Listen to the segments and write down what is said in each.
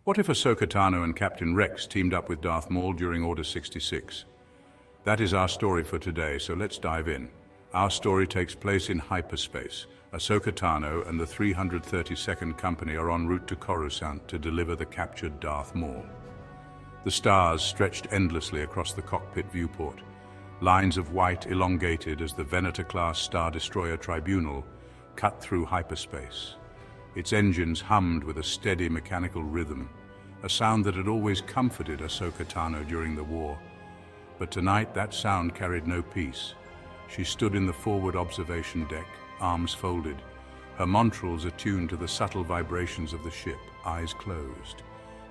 What if Ahsoka Tano and Captain Rex teamed up with Darth Maul during Order 66? That is our story for today, so let's dive in. Our story takes place in hyperspace. Ahsoka Tano and the 332nd Company are en route to Coruscant to deliver the captured Darth Maul. The stars stretched endlessly across the cockpit viewport, lines of white elongated as the Venator-class Star Destroyer Tribunal cut through hyperspace. Its engines hummed with a steady mechanical rhythm, a sound that had always comforted Ahsoka Tano during the war. But tonight that sound carried no peace. She stood in the forward observation deck, arms folded, her montrals attuned to the subtle vibrations of the ship, eyes closed.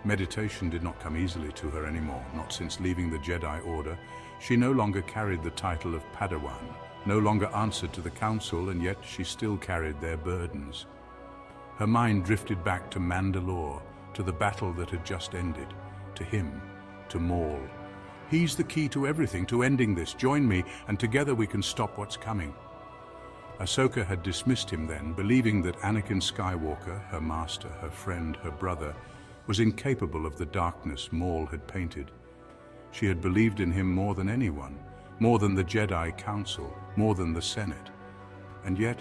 Meditation did not come easily to her anymore, not since leaving the Jedi Order. She no longer carried the title of Padawan, no longer answered to the Council, and yet she still carried their burdens. Her mind drifted back to Mandalore, to the battle that had just ended, to him, to Maul. He's the key to everything, to ending this. Join me, and together we can stop what's coming. Ahsoka had dismissed him then, believing that Anakin Skywalker, her master, her friend, her brother, was incapable of the darkness Maul had painted. She had believed in him more than anyone, more than the Jedi Council, more than the Senate. And yet,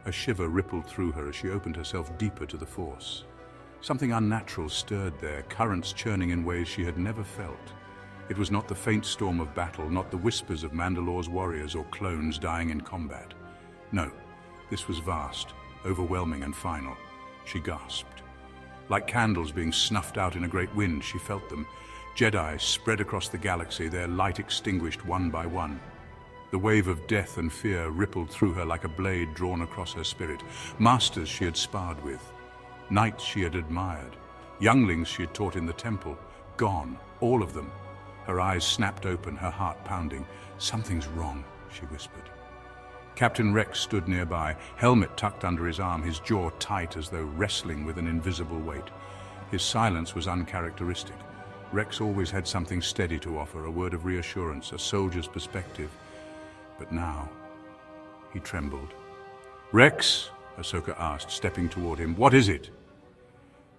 a shiver rippled through her as she opened herself deeper to the Force. Something unnatural stirred there, currents churning in ways she had never felt. It was not the faint storm of battle, not the whispers of Mandalore's warriors or clones dying in combat. No, this was vast, overwhelming and final. She gasped. Like candles being snuffed out in a great wind, she felt them. Jedi spread across the galaxy, their light extinguished one by one. The wave of death and fear rippled through her like a blade drawn across her spirit. Masters she had sparred with, knights she had admired, younglings she had taught in the temple, gone, all of them. Her eyes snapped open, her heart pounding. "Something's wrong," she whispered. Captain Rex stood nearby, helmet tucked under his arm, his jaw tight as though wrestling with an invisible weight. His silence was uncharacteristic. Rex always had something steady to offer, a word of reassurance, a soldier's perspective. But now, he trembled. "Rex?" Ahsoka asked, stepping toward him. "What is it?"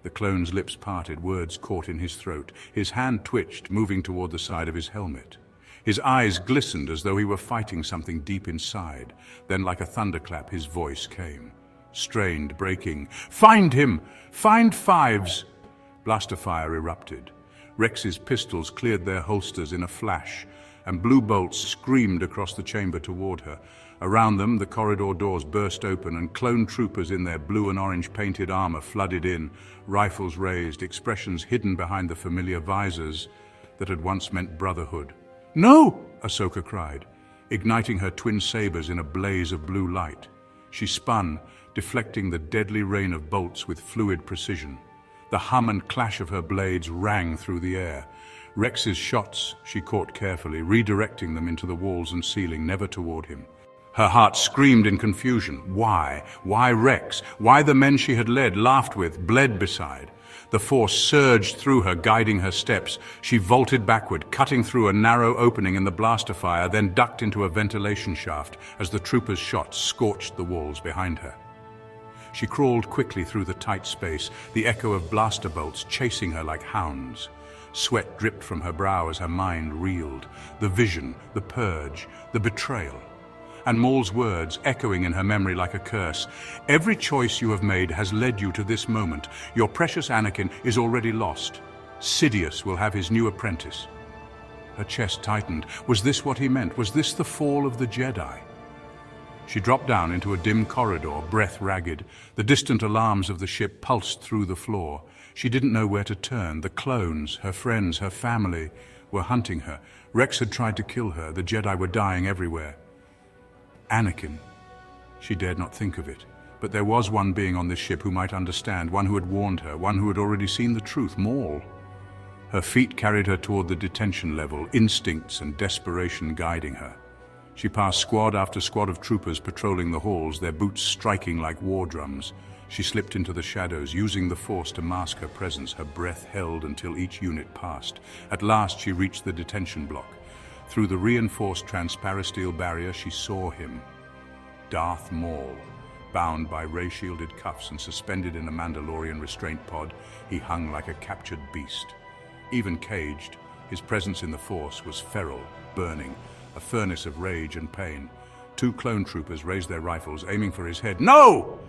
The clone's lips parted, words caught in his throat. His hand twitched, moving toward the side of his helmet. His eyes glistened as though he were fighting something deep inside. Then, like a thunderclap, his voice came. Strained, breaking. "Find him! Find Fives!" Blaster fire erupted. Rex's pistols cleared their holsters in a flash, and blue bolts screamed across the chamber toward her. Around them, the corridor doors burst open, and clone troopers in their blue and orange painted armor flooded in, rifles raised, expressions hidden behind the familiar visors that had once meant brotherhood. "No!" Ahsoka cried, igniting her twin sabers in a blaze of blue light. She spun, deflecting the deadly rain of bolts with fluid precision. The hum and clash of her blades rang through the air. Rex's shots she caught carefully, redirecting them into the walls and ceiling, never toward him. Her heart screamed in confusion. Why? Why Rex? Why the men she had led, laughed with, bled beside? The Force surged through her, guiding her steps. She vaulted backward, cutting through a narrow opening in the blaster fire, then ducked into a ventilation shaft as the troopers' shots scorched the walls behind her. She crawled quickly through the tight space, the echo of blaster bolts chasing her like hounds. Sweat dripped from her brow as her mind reeled. The vision, the purge, the betrayal. And Maul's words echoing in her memory like a curse. "Every choice you have made has led you to this moment. Your precious Anakin is already lost. Sidious will have his new apprentice." Her chest tightened. Was this what he meant? Was this the fall of the Jedi? She dropped down into a dim corridor, breath ragged. The distant alarms of the ship pulsed through the floor. She didn't know where to turn. The clones, her friends, her family, were hunting her. Rex had tried to kill her. The Jedi were dying everywhere. Anakin. She dared not think of it. But there was one being on this ship who might understand, one who had warned her, one who had already seen the truth, Maul. Her feet carried her toward the detention level, instincts and desperation guiding her. She passed squad after squad of troopers patrolling the halls, their boots striking like war drums. She slipped into the shadows, using the Force to mask her presence, her breath held until each unit passed. At last she reached the detention block. Through the reinforced transparisteel barrier she saw him. Darth Maul, Bound by ray-shielded cuffs and suspended in a Mandalorian restraint pod, he hung like a captured beast. Even caged, his presence in the Force was feral, burning, a furnace of rage and pain. Two clone troopers raised their rifles, aiming for his head. No!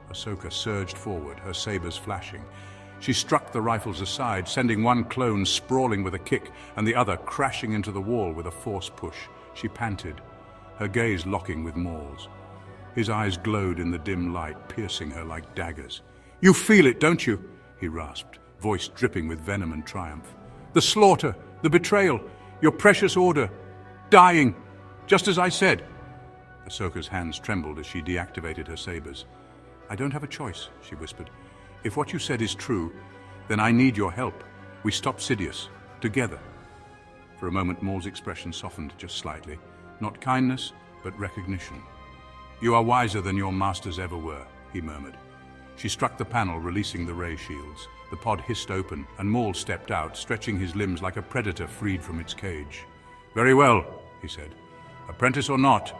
Ahsoka surged forward, her sabers flashing. She struck the rifles aside, sending one clone sprawling with a kick and the other crashing into the wall with a force push. She panted, her gaze locking with Maul's. His eyes glowed in the dim light, piercing her like daggers. "You feel it, don't you?" he rasped, voice dripping with venom and triumph. "The slaughter, the betrayal, your precious order, dying, just as I said." Ahsoka's hands trembled as she deactivated her sabers. "I don't have a choice," she whispered. "If what you said is true, then I need your help. We stop Sidious, together." For a moment, Maul's expression softened just slightly. Not kindness, but recognition. "You are wiser than your masters ever were," he murmured. She struck the panel, releasing the ray shields. The pod hissed open, and Maul stepped out, stretching his limbs like a predator freed from its cage. "Very well," he said. "Apprentice or not,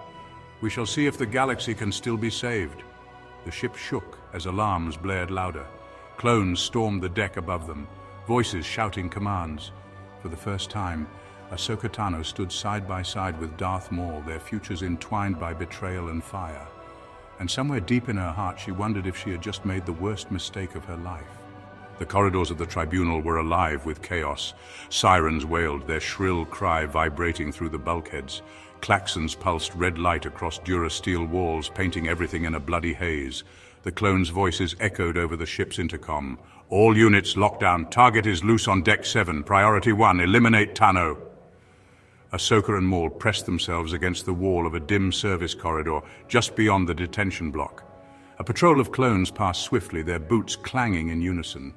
we shall see if the galaxy can still be saved." The ship shook as alarms blared louder. Clones stormed the deck above them, voices shouting commands. For the first time, Ahsoka Tano stood side by side with Darth Maul, their futures entwined by betrayal and fire. And somewhere deep in her heart, she wondered if she had just made the worst mistake of her life. The corridors of the Tribunal were alive with chaos. Sirens wailed, their shrill cry vibrating through the bulkheads. Klaxons pulsed red light across durasteel walls, painting everything in a bloody haze. The clones' voices echoed over the ship's intercom. "All units locked down. Target is loose on Deck 7. Priority 1, eliminate Tano." Ahsoka and Maul pressed themselves against the wall of a dim service corridor just beyond the detention block. A patrol of clones passed swiftly, their boots clanging in unison.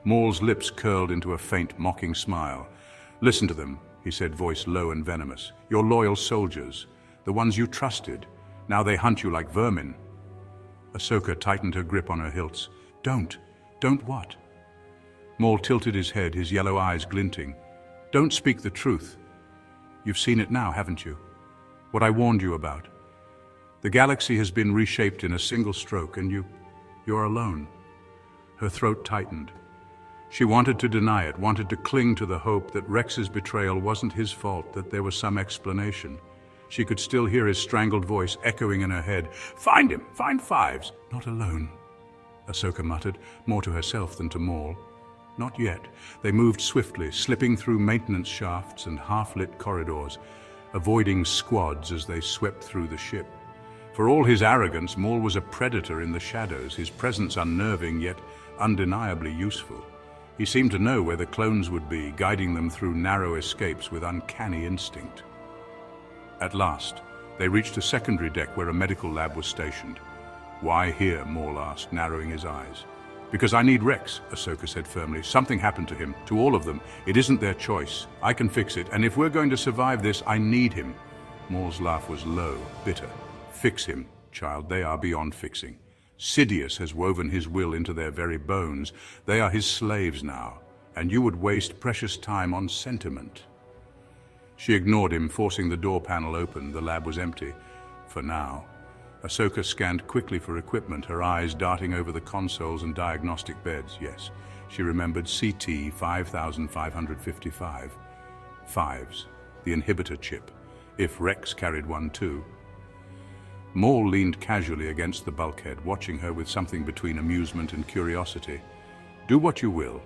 Maul's lips curled into a faint, mocking smile. "Listen to them," he said, voice low and venomous. "Your loyal soldiers, the ones you trusted. Now they hunt you like vermin." Ahsoka tightened her grip on her hilts. Don't what?" Maul tilted his head, his yellow eyes glinting. "Don't speak the truth. You've seen it now, haven't you? What I warned you about. The galaxy has been reshaped in a single stroke, and you're alone." Her throat tightened. She wanted to deny it, wanted to cling to the hope that Rex's betrayal wasn't his fault, that there was some explanation. She could still hear his strangled voice echoing in her head. "Find him! Find Fives!" "Not alone," Ahsoka muttered, more to herself than to Maul. Not yet. They moved swiftly, slipping through maintenance shafts and half-lit corridors, avoiding squads as they swept through the ship. For all his arrogance, Maul was a predator in the shadows, his presence unnerving yet undeniably useful. He seemed to know where the clones would be, guiding them through narrow escapes with uncanny instinct. At last, they reached a secondary deck where a medical lab was stationed. "Why here?" Maul asked, narrowing his eyes. "Because I need Rex," Ahsoka said firmly. "Something happened to him, to all of them. It isn't their choice. I can fix it, and if we're going to survive this, I need him." Maul's laugh was low, bitter. "Fix him, child. They are beyond fixing. Sidious has woven his will into their very bones. They are his slaves now, and you would waste precious time on sentiment." She ignored him, forcing the door panel open. The lab was empty. For now. Ahsoka scanned quickly for equipment, her eyes darting over the consoles and diagnostic beds. Yes, she remembered CT 5555. Fives, the inhibitor chip, if Rex carried one too. Maul leaned casually against the bulkhead, watching her with something between amusement and curiosity. "Do what you will,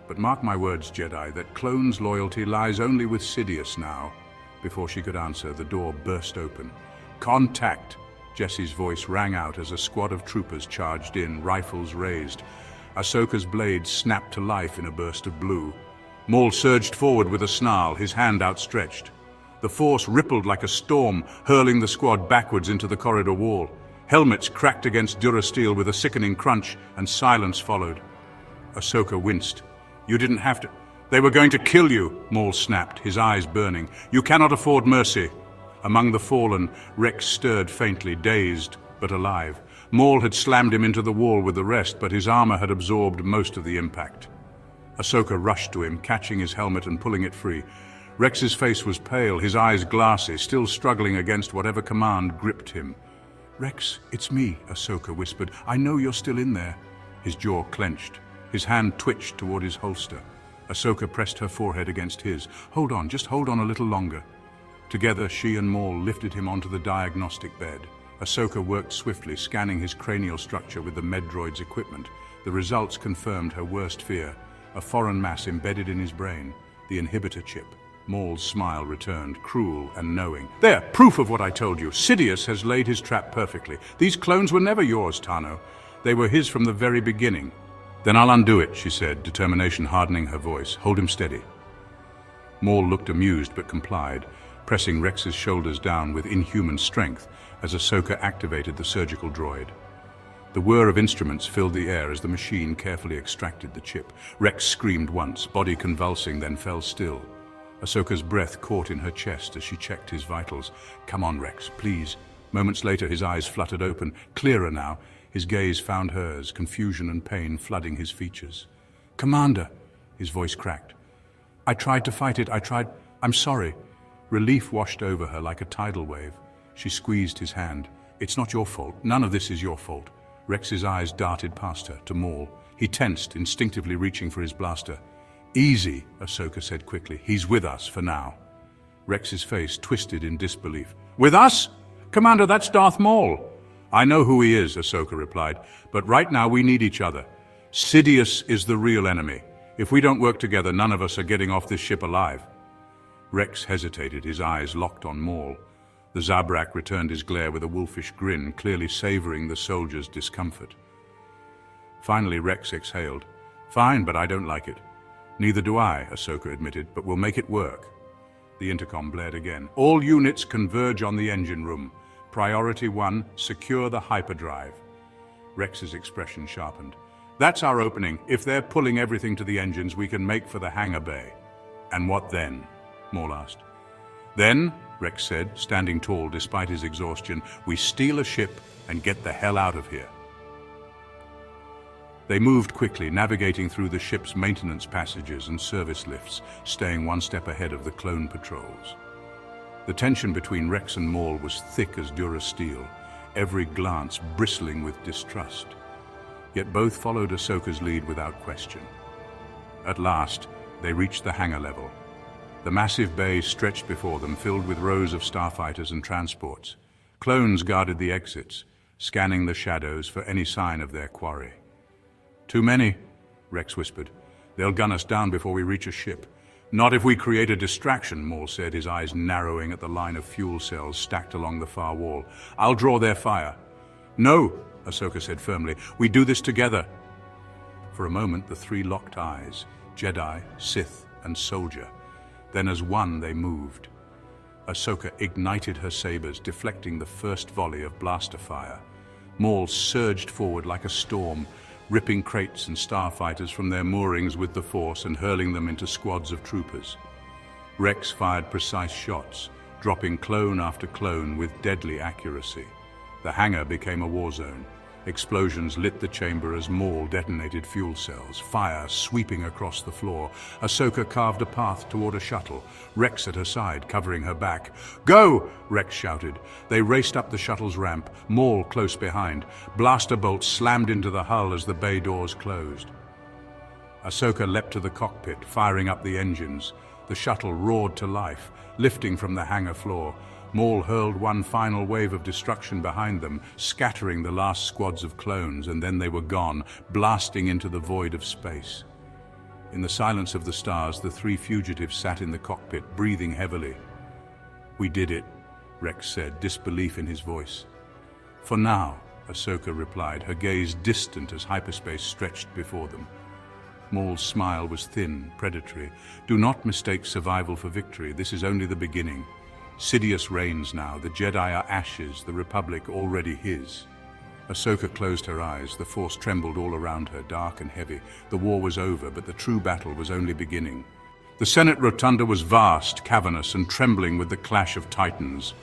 but mark my words, Jedi, that clone's loyalty lies only with Sidious now." Before she could answer, the door burst open. "Contact!" Jesse's voice rang out as a squad of troopers charged in, rifles raised. Ahsoka's blade snapped to life in a burst of blue. Maul surged forward with a snarl, his hand outstretched. The force rippled like a storm, hurling the squad backwards into the corridor wall. Helmets cracked against durasteel with a sickening crunch, and silence followed. Ahsoka winced. "You didn't have to." "They were going to kill you," Maul snapped, his eyes burning. "You cannot afford mercy." Among the fallen, Rex stirred faintly, dazed but alive. Maul had slammed him into the wall with the rest, but his armor had absorbed most of the impact. Ahsoka rushed to him, catching his helmet and pulling it free. Rex's face was pale, his eyes glassy, still struggling against whatever command gripped him. "Rex, it's me," Ahsoka whispered. "I know you're still in there." His jaw clenched. His hand twitched toward his holster. Ahsoka pressed her forehead against his. "Hold on, just hold on a little longer." Together, she and Maul lifted him onto the diagnostic bed. Ahsoka worked swiftly, scanning his cranial structure with the Medroid's equipment. The results confirmed her worst fear, a foreign mass embedded in his brain, the inhibitor chip. Maul's smile returned, cruel and knowing. "There, proof of what I told you. Sidious has laid his trap perfectly. These clones were never yours, Tano. They were his from the very beginning." "Then I'll undo it," she said, determination hardening her voice. "Hold him steady." Maul looked amused but complied, pressing Rex's shoulders down with inhuman strength as Ahsoka activated the surgical droid. The whir of instruments filled the air as the machine carefully extracted the chip. Rex screamed once, body convulsing, then fell still. Ahsoka's breath caught in her chest as she checked his vitals. "Come on, Rex, please." Moments later, his eyes fluttered open, clearer now. His gaze found hers, confusion and pain flooding his features. "Commander," his voice cracked. "I tried to fight it, I'm sorry." Relief washed over her like a tidal wave. She squeezed his hand. "It's not your fault. None of this is your fault." Rex's eyes darted past her, to Maul. He tensed, instinctively reaching for his blaster. "Easy," Ahsoka said quickly. "He's with us for now." Rex's face twisted in disbelief. "With us? Commander, that's Darth Maul." "I know who he is," Ahsoka replied, "but right now we need each other. Sidious is the real enemy. If we don't work together, none of us are getting off this ship alive." Rex hesitated, his eyes locked on Maul. The Zabrak returned his glare with a wolfish grin, clearly savoring the soldier's discomfort. Finally, Rex exhaled. "Fine, but I don't like it." "Neither do I," Ahsoka admitted, "but we'll make it work." The intercom blared again. "All units converge on the engine room. Priority 1, secure the hyperdrive." Rex's expression sharpened. "That's our opening. If they're pulling everything to the engines, we can make for the hangar bay." "And what then?" Maul asked. "Then," Rex said, standing tall despite his exhaustion, "we steal a ship and get the hell out of here." They moved quickly, navigating through the ship's maintenance passages and service lifts, staying one step ahead of the clone patrols. The tension between Rex and Maul was thick as Durasteel, every glance bristling with distrust. Yet both followed Ahsoka's lead without question. At last, they reached the hangar level. The massive bay stretched before them, filled with rows of starfighters and transports. Clones guarded the exits, scanning the shadows for any sign of their quarry. "Too many," Rex whispered. "They'll gun us down before we reach a ship." "Not if we create a distraction," Maul said, his eyes narrowing at the line of fuel cells stacked along the far wall. "I'll draw their fire." "No," Ahsoka said firmly. "We do this together." For a moment, the three locked eyes, Jedi, Sith, and soldier. Then as one, they moved. Ahsoka ignited her sabers, deflecting the first volley of blaster fire. Maul surged forward like a storm, ripping crates and starfighters from their moorings with the Force and hurling them into squads of troopers. Rex fired precise shots, dropping clone after clone with deadly accuracy. The hangar became a war zone. Explosions lit the chamber as Maul detonated fuel cells, fire sweeping across the floor. Ahsoka carved a path toward a shuttle, Rex at her side, covering her back. "Go!" Rex shouted. They raced up the shuttle's ramp, Maul close behind. Blaster bolts slammed into the hull as the bay doors closed. Ahsoka leapt to the cockpit, firing up the engines. The shuttle roared to life, lifting from the hangar floor. Maul hurled one final wave of destruction behind them, scattering the last squads of clones, and then they were gone, blasting into the void of space. In the silence of the stars, the three fugitives sat in the cockpit, breathing heavily. "We did it," Rex said, disbelief in his voice. "For now," Ahsoka replied, her gaze distant as hyperspace stretched before them. Maul's smile was thin, predatory. "Do not mistake survival for victory. This is only the beginning. Sidious reigns now. The Jedi are ashes, the Republic already his." Ahsoka closed her eyes. The Force trembled all around her, dark and heavy. The war was over, but the true battle was only beginning. The Senate Rotunda was vast, cavernous, and trembling with the clash of titans.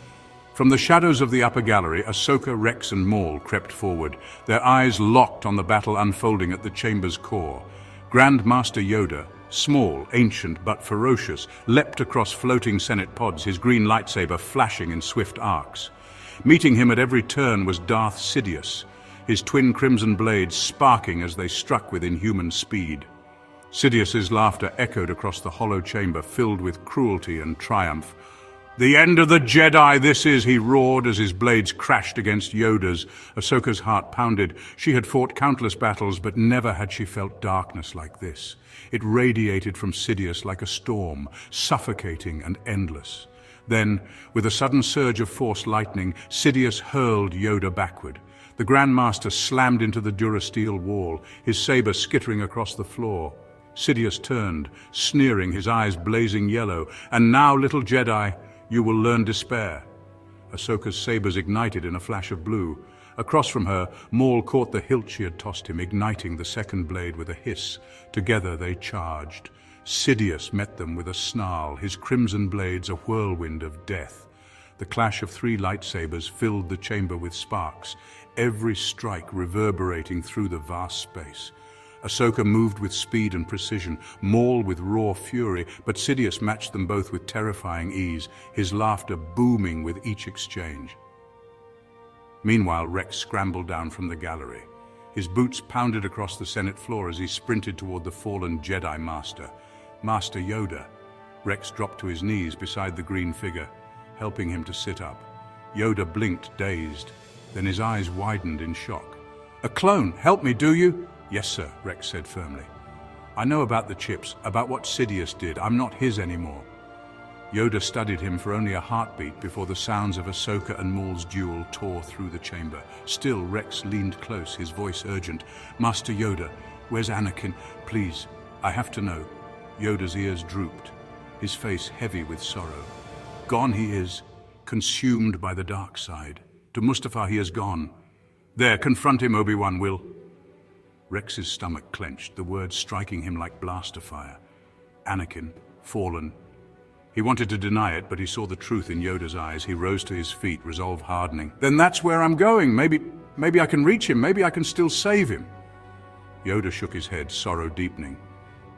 From the shadows of the upper gallery, Ahsoka, Rex, and Maul crept forward, their eyes locked on the battle unfolding at the chamber's core. Grand Master Yoda, small, ancient, but ferocious, leapt across floating Senate pods, his green lightsaber flashing in swift arcs. Meeting him at every turn was Darth Sidious, his twin crimson blades sparking as they struck with inhuman speed. Sidious's laughter echoed across the hollow chamber, filled with cruelty and triumph. "The end of the Jedi, this is," he roared as his blades crashed against Yoda's. Ahsoka's heart pounded. She had fought countless battles, but never had she felt darkness like this. It radiated from Sidious like a storm, suffocating and endless. Then, with a sudden surge of Force lightning, Sidious hurled Yoda backward. The Grand Master slammed into the durasteel wall, his saber skittering across the floor. Sidious turned, sneering, his eyes blazing yellow. "And now, little Jedi, you will learn despair." Ahsoka's sabers ignited in a flash of blue. Across from her, Maul caught the hilt she had tossed him, igniting the second blade with a hiss. Together they charged. Sidious met them with a snarl, his crimson blades a whirlwind of death. The clash of three lightsabers filled the chamber with sparks, every strike reverberating through the vast space. Ahsoka moved with speed and precision, Maul with raw fury, but Sidious matched them both with terrifying ease, his laughter booming with each exchange. Meanwhile, Rex scrambled down from the gallery. His boots pounded across the Senate floor as he sprinted toward the fallen Jedi Master. Master Yoda. Rex dropped to his knees beside the green figure, helping him to sit up. Yoda blinked, dazed. Then his eyes widened in shock. "A clone, help me, do you?" "Yes, sir," Rex said firmly. "I know about the chips, about what Sidious did. I'm not his anymore." Yoda studied him for only a heartbeat before the sounds of Ahsoka and Maul's duel tore through the chamber. Still, Rex leaned close, his voice urgent. "Master Yoda, where's Anakin? Please, I have to know." Yoda's ears drooped, his face heavy with sorrow. "Gone he is, consumed by the dark side. To Mustafar he has gone. There, confront him, Obi-Wan will." Rex's stomach clenched, the words striking him like blaster fire. Anakin, fallen. He wanted to deny it, but he saw the truth in Yoda's eyes. He rose to his feet, resolve hardening. "Then that's where I'm going. Maybe I can reach him. Maybe I can still save him." Yoda shook his head, sorrow deepening.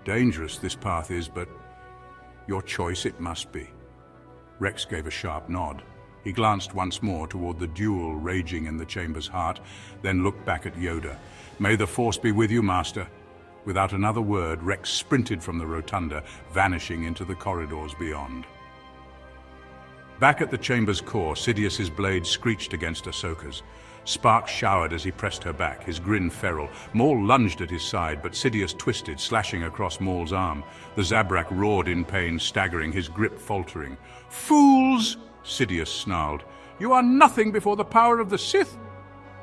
"Dangerous this path is, but your choice it must be." Rex gave a sharp nod. He glanced once more toward the duel raging in the chamber's heart, then looked back at Yoda. "May the Force be with you, Master." Without another word, Rex sprinted from the rotunda, vanishing into the corridors beyond. Back at the chamber's core, Sidious's blade screeched against Ahsoka's. Sparks showered as he pressed her back, his grin feral. Maul lunged at his side, but Sidious twisted, slashing across Maul's arm. The Zabrak roared in pain, staggering, his grip faltering. "Fools!" Sidious snarled. "You are nothing before the power of the Sith!"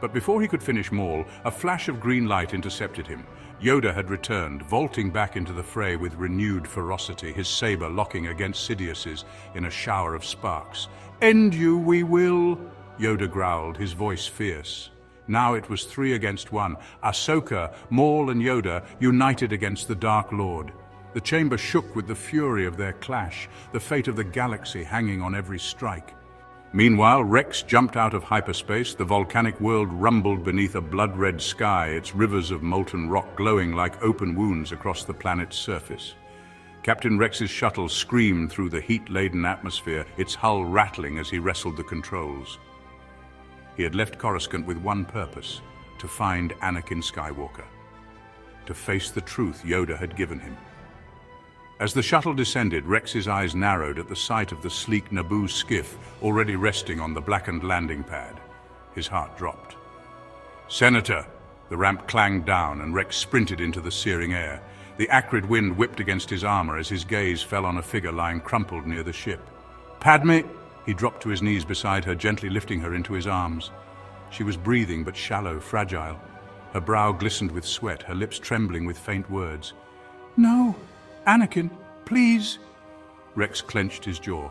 But before he could finish Maul, a flash of green light intercepted him. Yoda had returned, vaulting back into the fray with renewed ferocity, his saber locking against Sidious's in a shower of sparks. "End you we will," Yoda growled, his voice fierce. Now it was 3 against 1. Ahsoka, Maul and Yoda united against the Dark Lord. The chamber shook with the fury of their clash, the fate of the galaxy hanging on every strike. Meanwhile, Rex jumped out of hyperspace. The volcanic world rumbled beneath a blood-red sky, its rivers of molten rock glowing like open wounds across the planet's surface. Captain Rex's shuttle screamed through the heat-laden atmosphere, its hull rattling as he wrestled the controls. He had left Coruscant with one purpose: to find Anakin Skywalker, to face the truth Yoda had given him. As the shuttle descended, Rex's eyes narrowed at the sight of the sleek Naboo skiff already resting on the blackened landing pad. His heart dropped. "Senator!" The ramp clanged down, and Rex sprinted into the searing air. The acrid wind whipped against his armor as his gaze fell on a figure lying crumpled near the ship. "Padme!" He dropped to his knees beside her, gently lifting her into his arms. She was breathing, but shallow, fragile. Her brow glistened with sweat, her lips trembling with faint words. "No! Anakin, please!" Rex clenched his jaw.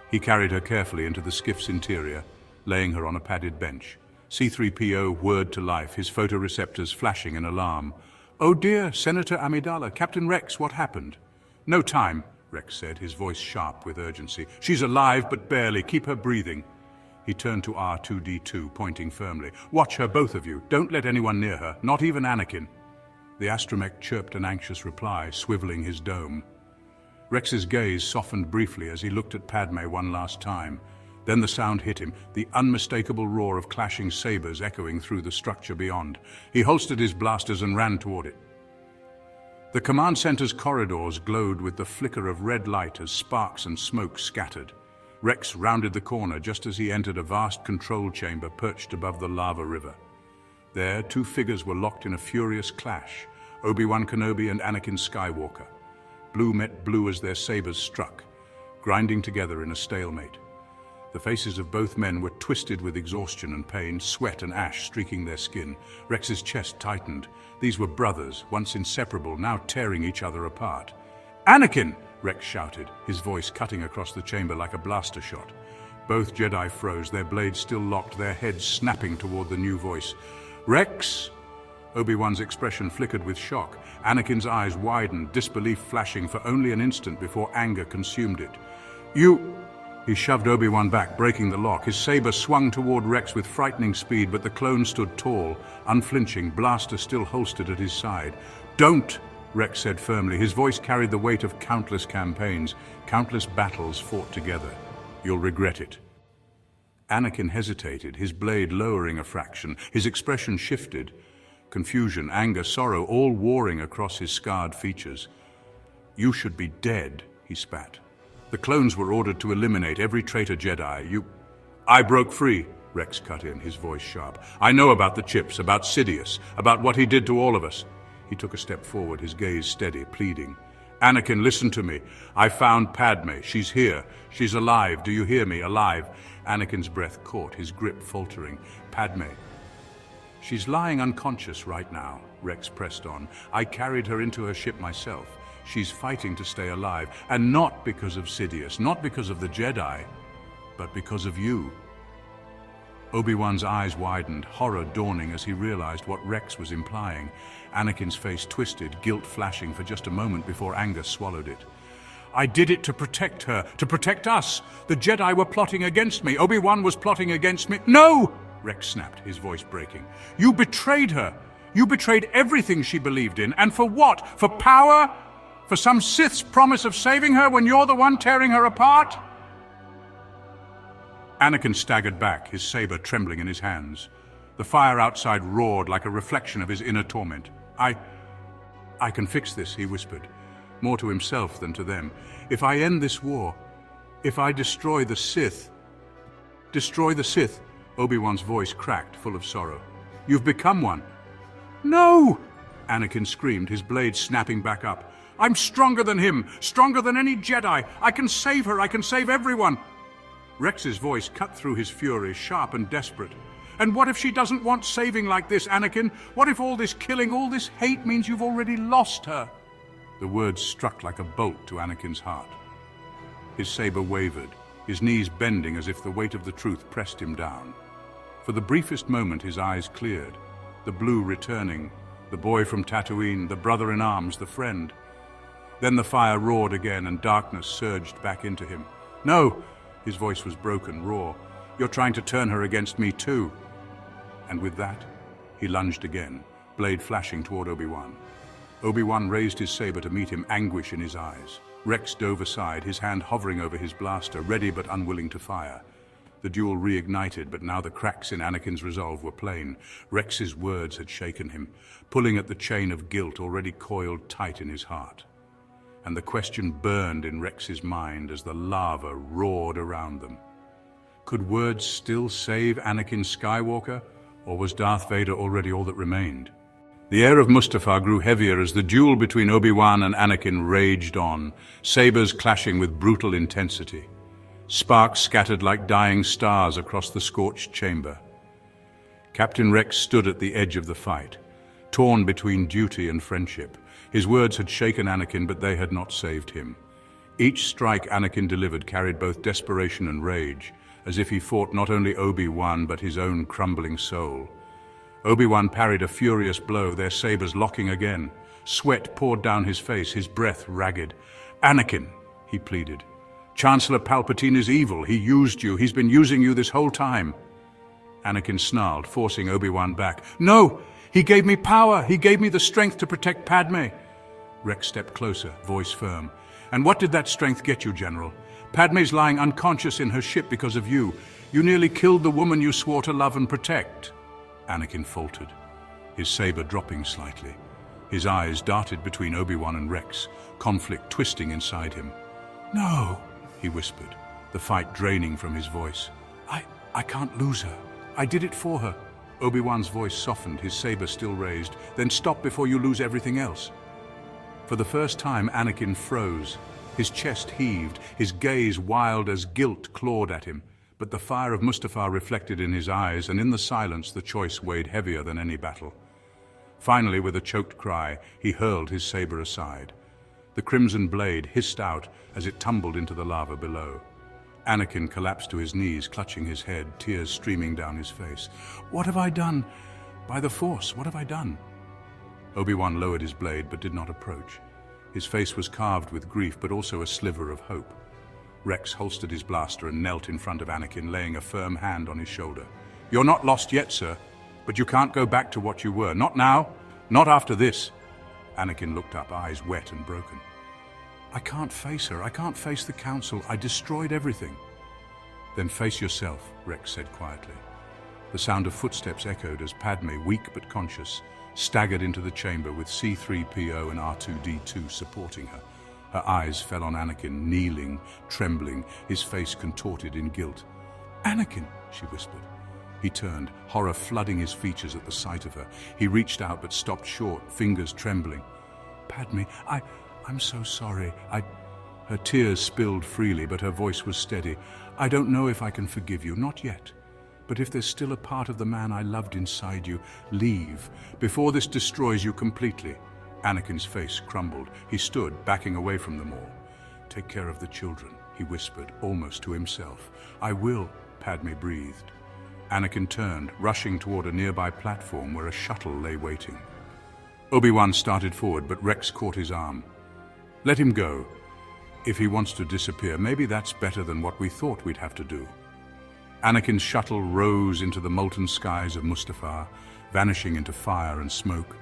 He carried her carefully into the skiff's interior, laying her on a padded bench. C-3PO whirred to life, his photoreceptors flashing in alarm. "Oh dear, Senator Amidala, Captain Rex, what happened?" "No time," Rex said, his voice sharp with urgency. "She's alive, but barely. Keep her breathing." He turned to R2-D2, pointing firmly. "Watch her, both of you. Don't let anyone near her, not even Anakin." The astromech chirped an anxious reply, swiveling his dome. Rex's gaze softened briefly as he looked at Padme one last time. Then the sound hit him, the unmistakable roar of clashing sabers echoing through the structure beyond. He holstered his blasters and ran toward it. The command center's corridors glowed with the flicker of red light as sparks and smoke scattered. Rex rounded the corner just as he entered a vast control chamber perched above the lava river. There, two figures were locked in a furious clash, Obi-Wan Kenobi and Anakin Skywalker. Blue met blue as their sabers struck, grinding together in a stalemate. The faces of both men were twisted with exhaustion and pain, sweat and ash streaking their skin. Rex's chest tightened. These were brothers, once inseparable, now tearing each other apart. "Anakin!" Rex shouted, his voice cutting across the chamber like a blaster shot. Both Jedi froze, their blades still locked, their heads snapping toward the new voice. "Rex!" Obi-Wan's expression flickered with shock. Anakin's eyes widened, disbelief flashing for only an instant before anger consumed it. "You..." He shoved Obi-Wan back, breaking the lock. His saber swung toward Rex with frightening speed, but the clone stood tall, unflinching, blaster still holstered at his side. "Don't!" Rex said firmly. His voice carried the weight of countless campaigns, countless battles fought together. "You'll regret it." Anakin hesitated, his blade lowering a fraction. His expression shifted. Confusion, anger, sorrow, all warring across his scarred features. "You should be dead," he spat. "The clones were ordered to eliminate every traitor Jedi. I broke free," Rex cut in, his voice sharp. "I know about the chips, about Sidious, about what he did to all of us." He took a step forward, his gaze steady, pleading. "Anakin, listen to me. I found Padme. She's here. She's alive. Do you hear me? Alive." Anakin's breath caught, his grip faltering. "Padme. She's lying unconscious right now," Rex pressed on. "I carried her into her ship myself. She's fighting to stay alive, and not because of Sidious, not because of the Jedi, but because of you." Obi-Wan's eyes widened, horror dawning as he realized what Rex was implying. Anakin's face twisted, guilt flashing for just a moment before anger swallowed it. "I did it to protect her, to protect us. The Jedi were plotting against me. Obi-Wan was plotting against me." "No!" Rex snapped, his voice breaking. "You betrayed her. You betrayed everything she believed in. And for what? For power? For some Sith's promise of saving her when you're the one tearing her apart?" Anakin staggered back, his saber trembling in his hands. The fire outside roared like a reflection of his inner torment. I can fix this," he whispered, more to himself than to them. "If I end this war, if I destroy the Sith..." "Destroy the Sith?" Obi-Wan's voice cracked, full of sorrow. "You've become one." "No!" Anakin screamed, his blade snapping back up. "I'm stronger than him, stronger than any Jedi. I can save her, I can save everyone." Rex's voice cut through his fury, sharp and desperate. "And what if she doesn't want saving like this, Anakin? What if all this killing, all this hate means you've already lost her?" The words struck like a bolt to Anakin's heart. His saber wavered, his knees bending as if the weight of the truth pressed him down. For the briefest moment his eyes cleared, the blue returning, the boy from Tatooine, the brother-in-arms, the friend. Then the fire roared again and darkness surged back into him. "No!" His voice was broken, raw. "You're trying to turn her against me too." And with that, he lunged again, blade flashing toward Obi-Wan. Obi-Wan raised his saber to meet him, anguish in his eyes. Rex dove aside, his hand hovering over his blaster, ready but unwilling to fire. The duel reignited, but now the cracks in Anakin's resolve were plain. Rex's words had shaken him, pulling at the chain of guilt already coiled tight in his heart. And the question burned in Rex's mind as the lava roared around them. Could words still save Anakin Skywalker, or was Darth Vader already all that remained? The air of Mustafar grew heavier as the duel between Obi-Wan and Anakin raged on, sabers clashing with brutal intensity. Sparks scattered like dying stars across the scorched chamber. Captain Rex stood at the edge of the fight, torn between duty and friendship. His words had shaken Anakin, but they had not saved him. Each strike Anakin delivered carried both desperation and rage, as if he fought not only Obi-Wan but his own crumbling soul. Obi-Wan parried a furious blow, their sabers locking again. Sweat poured down his face, his breath ragged. "Anakin," he pleaded. "Chancellor Palpatine is evil. He used you. He's been using you this whole time." Anakin snarled, forcing Obi-Wan back. "No! He gave me power. He gave me the strength to protect Padme." Rex stepped closer, voice firm. "And what did that strength get you, General? Padme's lying unconscious in her ship because of you. You nearly killed the woman you swore to love and protect." Anakin faltered, his saber dropping slightly. His eyes darted between Obi-Wan and Rex, conflict twisting inside him. "No," he whispered, the fight draining from his voice. I can't lose her. I did it for her." Obi-Wan's voice softened, his saber still raised. "Then stop before you lose everything else." For the first time, Anakin froze. His chest heaved, his gaze wild as guilt clawed at him. But the fire of Mustafar reflected in his eyes, and in the silence the choice weighed heavier than any battle. Finally, with a choked cry, he hurled his saber aside. The crimson blade hissed out as it tumbled into the lava below. Anakin collapsed to his knees, clutching his head, tears streaming down his face. "What have I done? By the Force, what have I done?" Obi-Wan lowered his blade but did not approach. His face was carved with grief but also a sliver of hope. Rex holstered his blaster and knelt in front of Anakin, laying a firm hand on his shoulder. "You're not lost yet, sir, but you can't go back to what you were. Not now, not after this." Anakin looked up, eyes wet and broken. "I can't face her. I can't face the Council. I destroyed everything." "Then face yourself," Rex said quietly. The sound of footsteps echoed as Padme, weak but conscious, staggered into the chamber with C-3PO and R2-D2 supporting her. Her eyes fell on Anakin, kneeling, trembling, his face contorted in guilt. "Anakin," she whispered. He turned, horror flooding his features at the sight of her. He reached out but stopped short, fingers trembling. "Padme, I'm so sorry. Her tears spilled freely, but her voice was steady. "I don't know if I can forgive you, not yet. But if there's still a part of the man I loved inside you, leave, before this destroys you completely." Anakin's face crumbled. He stood, backing away from them all. "Take care of the children," he whispered, almost to himself. "I will," Padme breathed. Anakin turned, rushing toward a nearby platform where a shuttle lay waiting. Obi-Wan started forward, but Rex caught his arm. "Let him go. If he wants to disappear, maybe that's better than what we thought we'd have to do." Anakin's shuttle rose into the molten skies of Mustafar, vanishing into fire and smoke,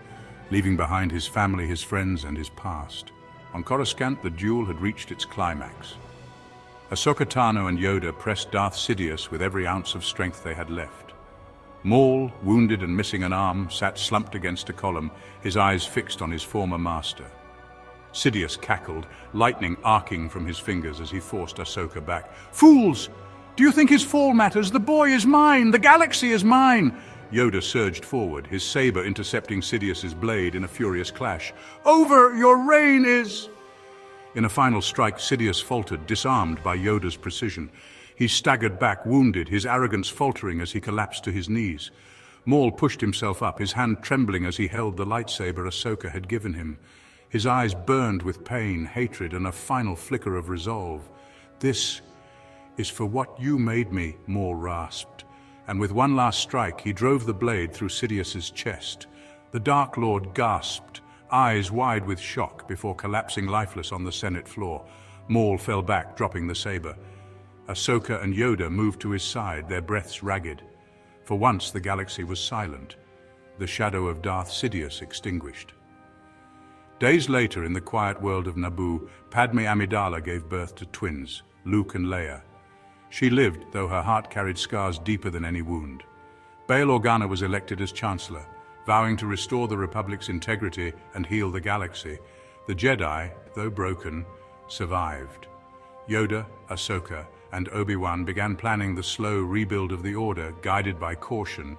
leaving behind his family, his friends, and his past. On Coruscant, the duel had reached its climax. Ahsoka, Tano, and Yoda pressed Darth Sidious with every ounce of strength they had left. Maul, wounded and missing an arm, sat slumped against a column, his eyes fixed on his former master. Sidious cackled, lightning arcing from his fingers as he forced Ahsoka back. "Fools! Do you think his fall matters? The boy is mine! The galaxy is mine!" Yoda surged forward, his saber intercepting Sidious's blade in a furious clash. "Over! Your reign is—" In a final strike, Sidious faltered, disarmed by Yoda's precision. He staggered back, wounded, his arrogance faltering as he collapsed to his knees. Maul pushed himself up, his hand trembling as he held the lightsaber Ahsoka had given him. His eyes burned with pain, hatred, and a final flicker of resolve. "This is for what you made me," Maul rasped. And with one last strike, he drove the blade through Sidious's chest. The Dark Lord gasped, eyes wide with shock, before collapsing lifeless on the Senate floor. Maul fell back, dropping the saber. Ahsoka and Yoda moved to his side, their breaths ragged. For once, the galaxy was silent, the shadow of Darth Sidious extinguished. Days later, in the quiet world of Naboo, Padme Amidala gave birth to twins, Luke and Leia. She lived, though her heart carried scars deeper than any wound. Bail Organa was elected as Chancellor, vowing to restore the Republic's integrity and heal the galaxy. The Jedi, though broken, survived. Yoda, Ahsoka, and Obi-Wan began planning the slow rebuild of the Order, guided by caution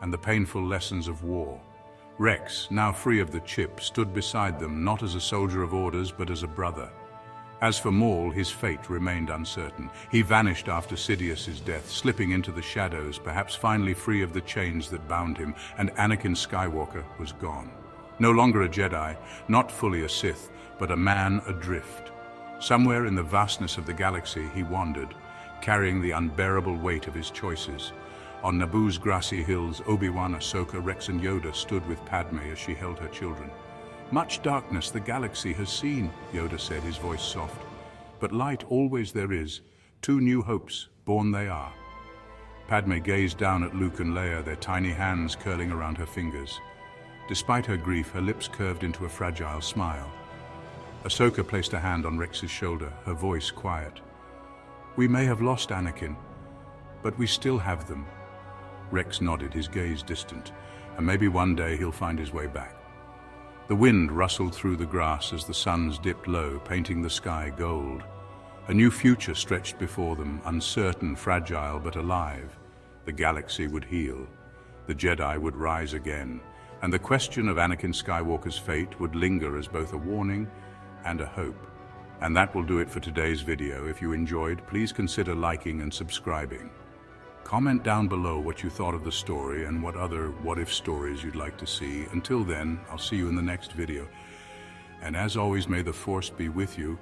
and the painful lessons of war. Rex, now free of the chip, stood beside them, not as a soldier of orders, but as a brother. As for Maul, his fate remained uncertain. He vanished after Sidious's death, slipping into the shadows, perhaps finally free of the chains that bound him, and Anakin Skywalker was gone. No longer a Jedi, not fully a Sith, but a man adrift. Somewhere in the vastness of the galaxy he wandered, carrying the unbearable weight of his choices. On Naboo's grassy hills, Obi-Wan, Ahsoka, Rex and Yoda stood with Padme as she held her children. "Much darkness the galaxy has seen," Yoda said, his voice soft. "But light always there is. 2 new hopes, born they are." Padme gazed down at Luke and Leia, their tiny hands curling around her fingers. Despite her grief, her lips curved into a fragile smile. Ahsoka placed a hand on Rex's shoulder, her voice quiet. We may have lost Anakin, but we still have them. Rex nodded, his gaze distant, and maybe one day he'll find his way back. The wind rustled through the grass as the suns dipped low, painting the sky gold. A new future stretched before them, uncertain, fragile, but alive. The galaxy would heal, the Jedi would rise again, and the question of Anakin Skywalker's fate would linger as both a warning and a hope. And that will do it for today's video. If you enjoyed, please consider liking and subscribing. Comment down below what you thought of the story and what other what-if stories you'd like to see. Until then, I'll see you in the next video. And as always, may the Force be with you.